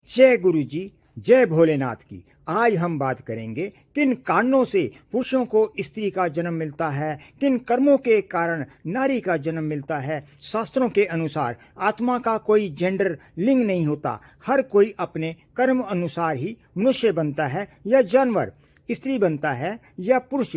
जय गुरु जी, जय भोलेनाथ की। आज हम बात करेंगे किन कारणों से पुरुषों को स्त्री का जन्म मिलता है, किन कर्मों के कारण नारी का जन्म मिलता है। शास्त्रों के अनुसार आत्मा का कोई जेंडर लिंग नहीं होता, हर कोई अपने कर्म अनुसार ही मनुष्य बनता है या जानवर, स्त्री बनता है या पुरुष।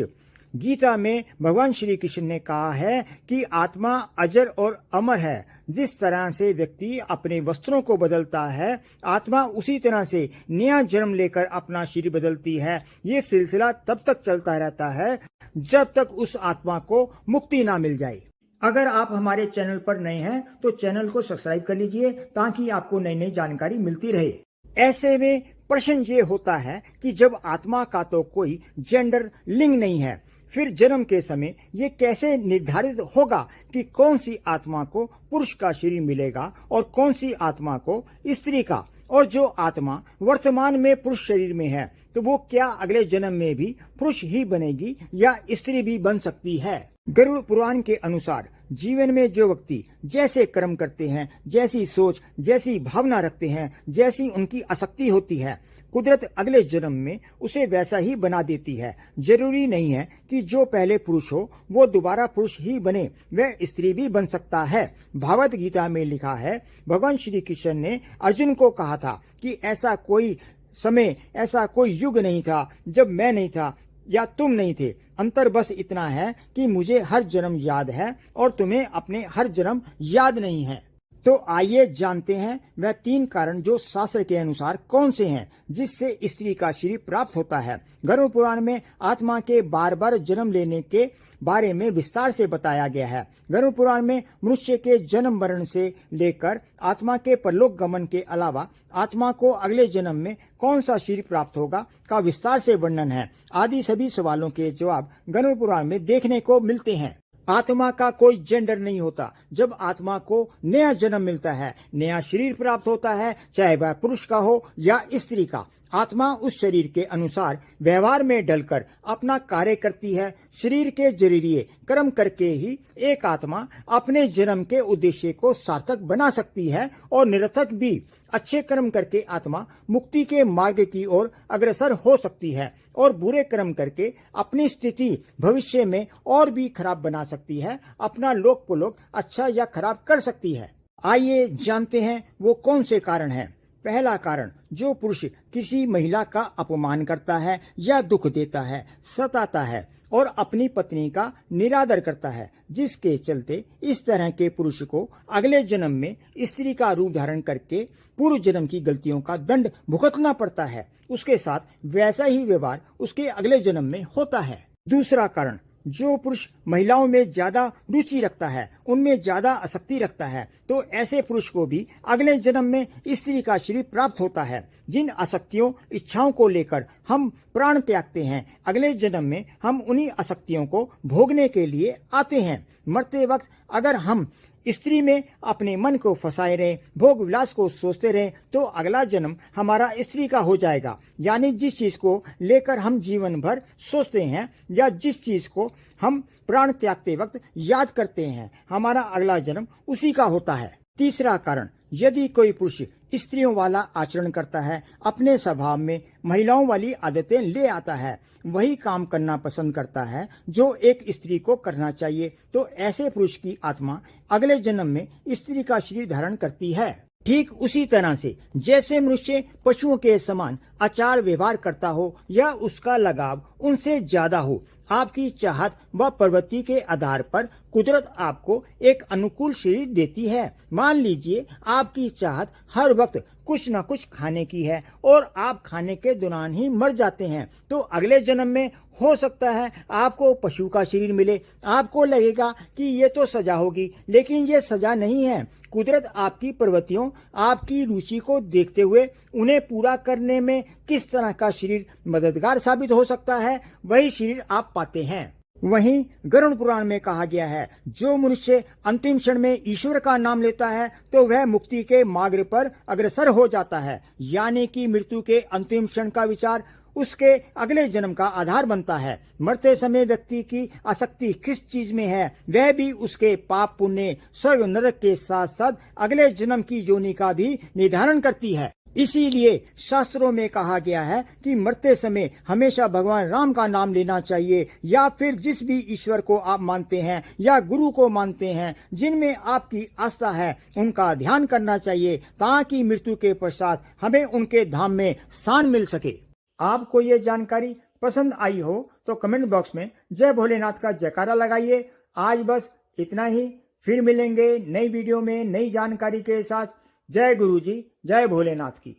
गीता में भगवान श्री कृष्ण ने कहा है कि आत्मा अजर और अमर है। जिस तरह से व्यक्ति अपने वस्त्रों को बदलता है, आत्मा उसी तरह से नया जन्म लेकर अपना शरीर बदलती है। ये सिलसिला तब तक चलता रहता है जब तक उस आत्मा को मुक्ति ना मिल जाए। अगर आप हमारे चैनल पर नए हैं तो चैनल को सब्सक्राइब कर लीजिए ताकि आपको नई नई जानकारी मिलती रहे। ऐसे में प्रश्न ये होता है कि जब आत्मा का तो कोई जेंडर लिंग नहीं है, फिर जन्म के समय ये कैसे निर्धारित होगा कि कौन सी आत्मा को पुरुष का शरीर मिलेगा और कौन सी आत्मा को स्त्री का। और जो आत्मा वर्तमान में पुरुष शरीर में है तो वो क्या अगले जन्म में भी पुरुष ही बनेगी या स्त्री भी बन सकती है। गरुड़ पुराण के अनुसार जीवन में जो व्यक्ति जैसे कर्म करते हैं, जैसी सोच, जैसी भावना रखते हैं, जैसी उनकी आसक्ति होती है, कुदरत अगले जन्म में उसे वैसा ही बना देती है। जरूरी नहीं है कि जो पहले पुरुष हो वो दोबारा पुरुष ही बने, वह स्त्री भी बन सकता है। भागवत गीता में लिखा है, भगवान श्री कृष्ण ने अर्जुन को कहा था कि ऐसा कोई समय, ऐसा कोई युग नहीं था जब मैं नहीं था या तुम नहीं थे। अंतर बस इतना है कि मुझे हर जन्म याद है और तुम्हें अपने हर जन्म याद नहीं है। तो आइए जानते हैं वह 3 कारण जो शास्त्र के अनुसार कौन से हैं जिससे स्त्री का शरीर प्राप्त होता है। गरुड़ पुराण में आत्मा के बार बार जन्म लेने के बारे में विस्तार से बताया गया है। गरुड़ पुराण में मनुष्य के जन्म मरण से लेकर आत्मा के परलोक गमन के अलावा आत्मा को अगले जन्म में कौन सा शरीर प्राप्त होगा का विस्तार से वर्णन है। आदि सभी सवालों के जवाब गरुड़ पुराण में देखने को मिलते हैं। आत्मा का कोई जेंडर नहीं होता। जब आत्मा को नया जन्म मिलता है, नया शरीर प्राप्त होता है, चाहे वह पुरुष का हो या स्त्री का, आत्मा उस शरीर के अनुसार व्यवहार में ढलकर अपना कार्य करती है। शरीर के जरिए कर्म करके ही एक आत्मा अपने जन्म के उद्देश्य को सार्थक बना सकती है और निरर्थक भी। अच्छे कर्म करके आत्मा मुक्ति के मार्ग की ओर अग्रसर हो सकती है और बुरे कर्म करके अपनी स्थिति भविष्य में और भी खराब बना सकती है, अपना लोक पुलोक अच्छा या खराब कर सकती है। आइए जानते हैं वो कौन से कारण हैं। पहला कारण, जो पुरुष किसी महिला का अपमान करता है या दुख देता है, सताता है और अपनी पत्नी का निरादर करता है, जिसके चलते इस तरह के पुरुष को अगले जन्म में स्त्री का रूप धारण करके पूर्व जन्म की गलतियों का दंड भुगतना पड़ता है। उसके साथ वैसा ही व्यवहार उसके अगले जन्म में होता है। दूसरा कारण, जो पुरुष महिलाओं में ज्यादा रुचि रखता है, उनमें ज्यादा आसक्ति रखता है, तो ऐसे पुरुष को भी अगले जन्म में स्त्री का शरीर प्राप्त होता है। जिन आसक्तियों, इच्छाओं को लेकर हम प्राण त्यागते हैं, अगले जन्म में हम उन्हीं आसक्तियों को भोगने के लिए आते हैं। मरते वक्त अगर हम स्त्री में अपने मन को फंसाए रहे, भोग विलास को सोचते रहे, तो अगला जन्म हमारा स्त्री का हो जाएगा। यानी जिस चीज को लेकर हम जीवन भर सोचते हैं या जिस चीज को हम प्राण त्यागते वक्त याद करते हैं, हमारा अगला जन्म उसी का होता है। तीसरा कारण, यदि कोई पुरुष स्त्रियों वाला आचरण करता है, अपने स्वभाव में महिलाओं वाली आदतें ले आता है, वही काम करना पसंद करता है जो एक स्त्री को करना चाहिए, तो ऐसे पुरुष की आत्मा अगले जन्म में स्त्री का शरीर धारण करती है। ठीक उसी तरह से जैसे मनुष्य पशुओं के समान आचार व्यवहार करता हो या उसका लगाव उनसे ज्यादा हो, आपकी चाहत व प्रवृत्ति के आधार पर कुदरत आपको एक अनुकूल शरीर देती है। मान लीजिए आपकी चाहत हर वक्त कुछ न कुछ खाने की है और आप खाने के दौरान ही मर जाते हैं, तो अगले जन्म में हो सकता है आपको पशु का शरीर मिले। आपको लगेगा कि ये तो सजा होगी, लेकिन ये सजा नहीं है। कुदरत आपकी प्रवृत्तियों, आपकी रुचि को देखते हुए उन्हें पूरा करने में किस तरह का शरीर मददगार साबित हो सकता है, वही शरीर आप पाते हैं। वहीं गरुड़ पुराण में कहा गया है, जो मनुष्य अंतिम क्षण में ईश्वर का नाम लेता है तो वह मुक्ति के मार्ग पर अग्रसर हो जाता है। यानी कि मृत्यु के अंतिम क्षण का विचार उसके अगले जन्म का आधार बनता है। मरते समय व्यक्ति की आसक्ति किस चीज में है, वह भी उसके पाप पुण्य, स्वर्ग नरक के साथ साथ अगले जन्म की योनि का भी निर्धारण करती है। इसीलिए शास्त्रों में कहा गया है कि मरते समय हमेशा भगवान राम का नाम लेना चाहिए, या फिर जिस भी ईश्वर को आप मानते हैं या गुरु को मानते हैं, जिनमें आपकी आस्था है, उनका ध्यान करना चाहिए, ताकि मृत्यु के पश्चात हमें उनके धाम में स्थान मिल सके। आपको ये जानकारी पसंद आई हो तो कमेंट बॉक्स में जय भोलेनाथ का जयकारा लगाइए। आज बस इतना ही, फिर मिलेंगे नई वीडियो में नई जानकारी के साथ। जय गुरु जी, जय भोलेनाथ की।